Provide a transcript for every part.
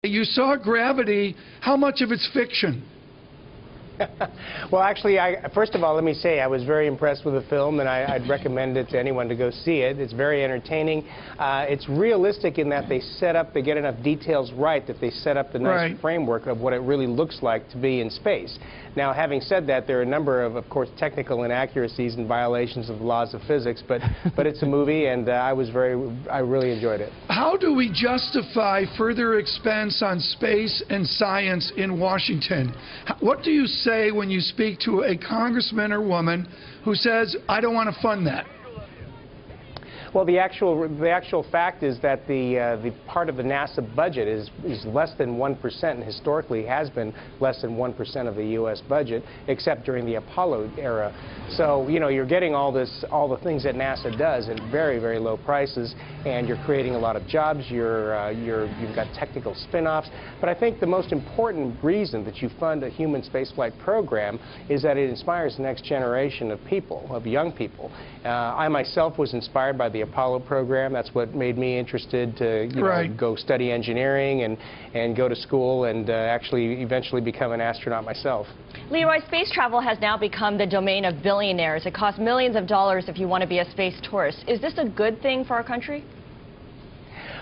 You saw Gravity. How much of it's fiction? Well, actually, first of all, let me say I was very impressed with the film, and I'd recommend it to anyone to go see it. It's very entertaining. It's realistic in that they get enough details right that they set up the nice framework of what it really looks like to be in space. Now, having said that, there are a number of course, technical inaccuracies and violations of the laws of physics, but it's a movie, and I really enjoyed it. How do we justify further expense on space and science in Washington? What do you say when you speak to a congressman or woman who says, I don't want to fund that? Well, the actual fact is that the part of the NASA budget is less than 1%, and historically has been less than 1% of the U.S. budget, except during the Apollo era. So, you know, you're getting all the things that NASA does at very, very low prices, and you're creating a lot of jobs. You've got technical spin-offs. But I think the most important reason that you fund a human spaceflight program is that it inspires the next generation of people, of young people. I myself was inspired by the Apollo program. That's what made me interested to go study engineering and go to school and actually eventually become an astronaut myself. Leroy, space travel has now become the domain of billionaires. It costs millions of dollars if you want to be a space tourist. Is this a good thing for our country?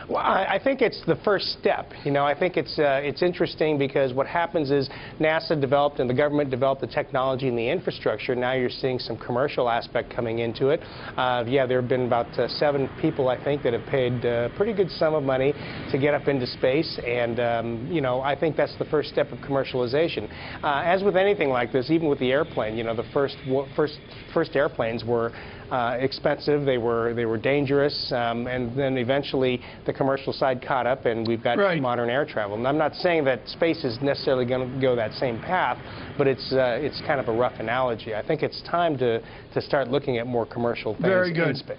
Well, I think it's the first step. You know, I think it's interesting because what happens is NASA developed and the government developed the technology and the infrastructure. Now you're seeing some commercial aspect coming into it. Yeah, there have been about 7 people, I think, that have paid a pretty good sum of money to get up into space, and you know, I think that's the first step of commercialization. As with anything like this, even with the airplane, you know, the first airplanes were expensive, they were dangerous, and then eventually the commercial side caught up, and we've got modern air travel. And I'm not saying that space is necessarily going to go that same path, but it's kind of a rough analogy. I think it's time to start looking at more commercial things in space.